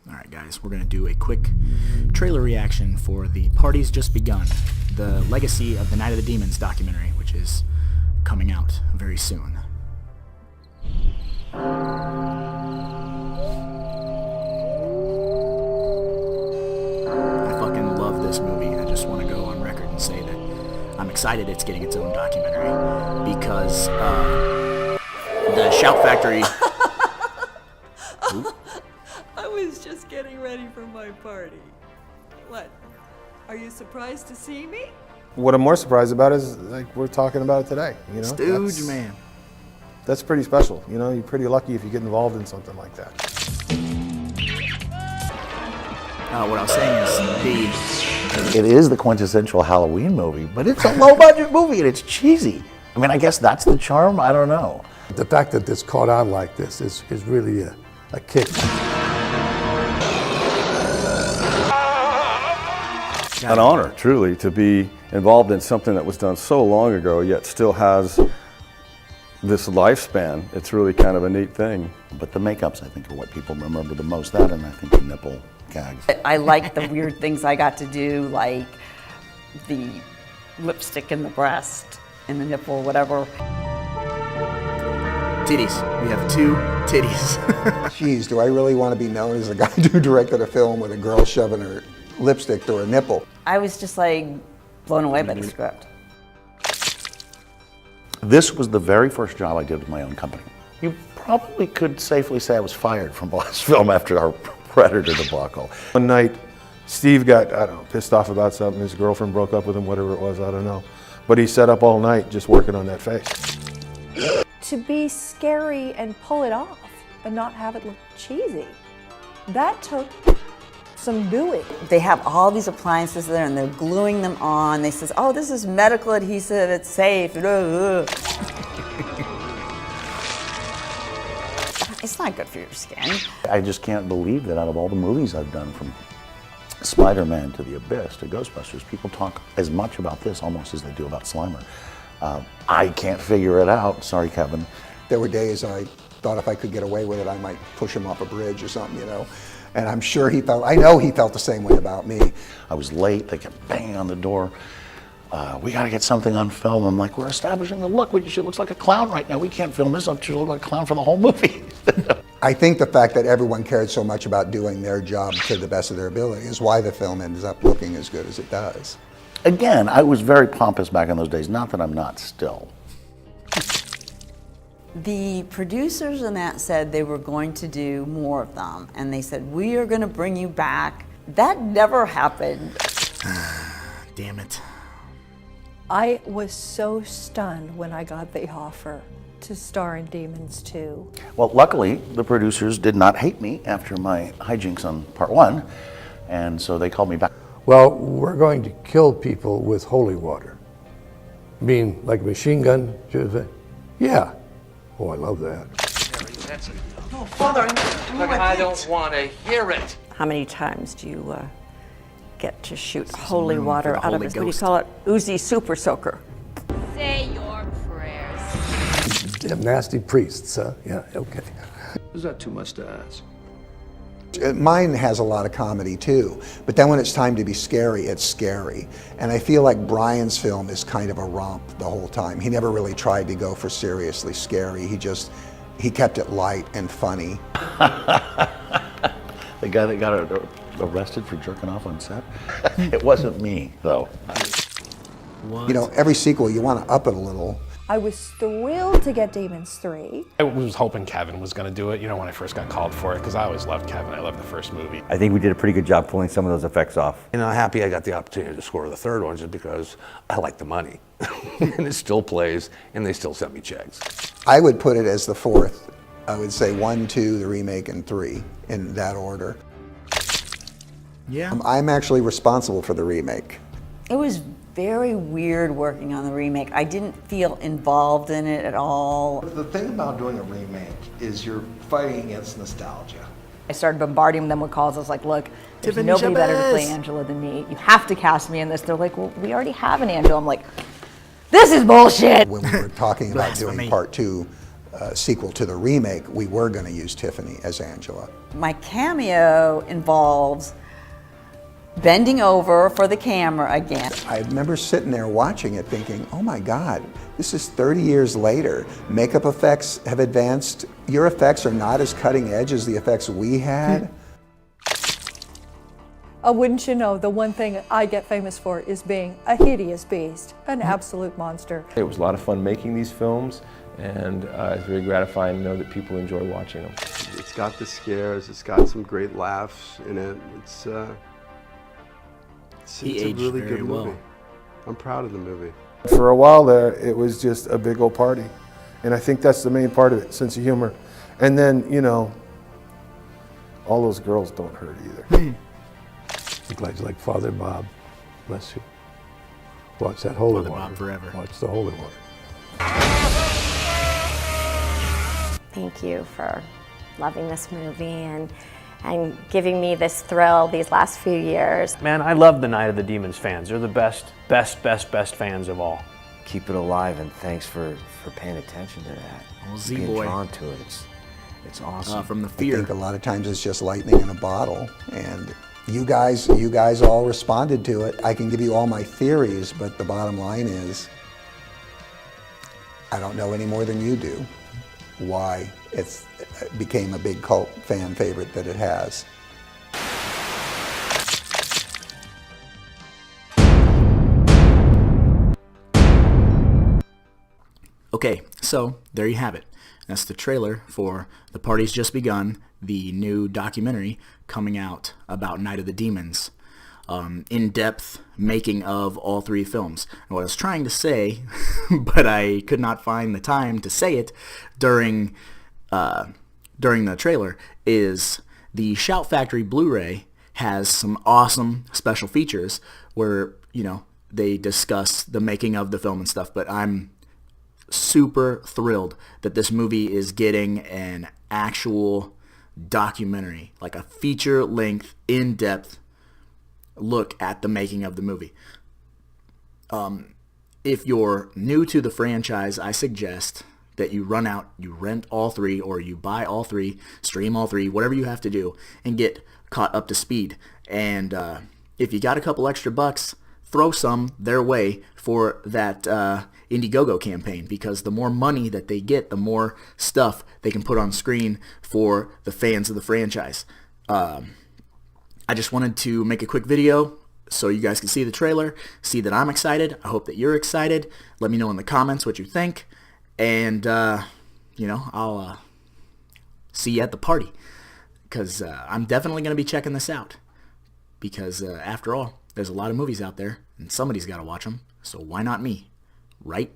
Alright guys, we're going to do a quick trailer reaction for The Party's Just Begun, the Legacy of the Night of the Demons documentary, which is coming out very soon. I fucking love this movie. I just want to go on record and say that I'm excited it's getting its own documentary because the Shout Factory... I was just getting ready for my party. What? Are you surprised to see me? What I'm more surprised about is, like, we're talking about it today, you know? Stooge, man. That's pretty special, you know? You're pretty lucky if you get involved in something like that. What I was saying is It is the quintessential Halloween movie, but it's a low-budget movie and it's cheesy. I mean, I guess that's the charm, I don't know. The fact that it's caught on like this is really a kick. An honor, truly, to be involved in something that was done so long ago, yet still has this lifespan. It's really kind of a neat thing. But the makeups, I think, are what people remember the most. That and I think the nipple gags. I like the weird things I got to do, like the lipstick in the breast, in the nipple, whatever. titties. We have two titties. Geez, do I really want to be known as a guy who directed a film with a girl shoving her lipstick through her nipple? I was just like blown away by the script. This was the very first job I did with my own company. You probably could safely say I was fired from the last film after our Predator debacle. One night, Steve got, I don't know, pissed off about something. His girlfriend broke up with him, whatever it was, I don't know. But he sat up all night just working on that face. To be scary and pull it off, but not have it look cheesy, that took some doing. They have all these appliances there and they're gluing them on. They says, oh, this is medical adhesive, it's safe. It's not good for your skin. I just can't believe that out of all the movies I've done, from Spider-Man to The Abyss to Ghostbusters, people talk as much about this almost as they do about Slimer. I can't figure it out. Sorry, Kevin. There were days I thought if I could get away with it, I might push him off a bridge or something, you know. And I'm sure I know he felt the same way about me. I was late, they kept banging on the door. We gotta get something on film. I'm like, we're establishing the look. She looks like a clown right now. We can't film this. She looks like a clown for the whole movie. I think the fact that everyone cared so much about doing their job to the best of their ability is why the film ends up looking as good as it does. Again, I was very pompous back in those days. Not that I'm not still. The producers in that said they were going to do more of them, and they said, we are going to bring you back. That never happened. Damn it. I was so stunned when I got the offer to star in Demons 2. Well, luckily, the producers did not hate me after my hijinks on part 1, and so they called me back. Well, we're going to kill people with holy water. You mean like a machine gun? Yeah. Oh, I love that. No, Father, I don't want to hear it. How many times do you get to shoot holy water out of it? What do you call it? Uzi Super Soaker. Say your prayers. Damn nasty priests, huh? Yeah, okay. Is that too much to ask? Mine has a lot of comedy too, but then when it's time to be scary, it's scary. And I feel like Brian's film is kind of a romp the whole time. He never really tried to go for seriously scary. He kept it light and funny. The guy that got arrested for jerking off on set? It wasn't me, though. What? You know, every sequel, you want to up it a little. I was thrilled to get Demons 3. I was hoping Kevin was going to do it, you know, when I first got called for it, because I always loved Kevin. I loved the first movie. I think we did a pretty good job pulling some of those effects off. And I'm happy I got the opportunity to score the third one just because I like the money. And it still plays, and they still send me checks. I would put it as the fourth. I would say 1, 2, the remake, and 3, in that order. Yeah. I'm actually responsible for the remake. It was very weird working on the remake. I didn't feel involved in it at all. The thing about doing a remake is you're fighting against nostalgia. I started bombarding them with calls. I was like, look, there's Tiffany nobody better to Chavez. play Angela than me. You have to cast me in this. They're like, well, we already have an Angela. I'm like, this is bullshit. When we were talking about doing part 2, sequel to the remake, we were going to use Tiffany as Angela. My cameo involves bending over for the camera again. I remember sitting there watching it thinking, oh my God, this is 30 years later. Makeup effects have advanced. Your effects are not as cutting edge as the effects we had. Wouldn't you know, the one thing I get famous for is being a hideous beast, an absolute monster. It was a lot of fun making these films, and it's very gratifying to know that people enjoy watching them. It's got the scares, it's got some great laughs in it. It's a really good movie. I'm proud of the movie. For a while there, it was just a big old party. And I think that's the main part of it, sense of humor. And then, you know, all those girls don't hurt either. Like Father Bob, bless you. Watch that holy Father water. Bob forever. Watch the holy water. Thank you for loving this movie and giving me this thrill these last few years. Man, I love the Night of the Demons fans. They're the best fans of all. Keep it alive, and thanks for paying attention to that. Well, Being Z-Boy. drawn to it. It's awesome. From the I Fear. think a lot of times it's just lightning in a bottle, and you guys all responded to it. I can give you all my theories, but the bottom line is, I don't know any more than you do why it became a big cult fan favorite that it has. Okay, so there you have it. That's the trailer for The Party's Just Begun, the new documentary coming out about Night of the Demons. In-depth making of all three films. And what I was trying to say, but I could not find the time to say it during the trailer, is the Shout Factory Blu-ray has some awesome special features where, you know, they discuss the making of the film and stuff, but I'm super thrilled that this movie is getting an actual documentary, like a feature-length, in-depth look at the making of the movie. If you're new to the franchise, I suggest that you rent all three, or you buy all three, stream all three, whatever you have to do, and get caught up to speed. And if you got a couple extra bucks, throw some their way for that Indiegogo campaign, because the more money that they get, the more stuff they can put on screen for the fans of the franchise. I just wanted to make a quick video so you guys can see the trailer, see that I'm excited. I hope that you're excited. Let me know in the comments what you think, and you know, I'll see you at the party, because I'm definitely going to be checking this out, because after all, there's a lot of movies out there, and somebody's got to watch them, so why not me, right?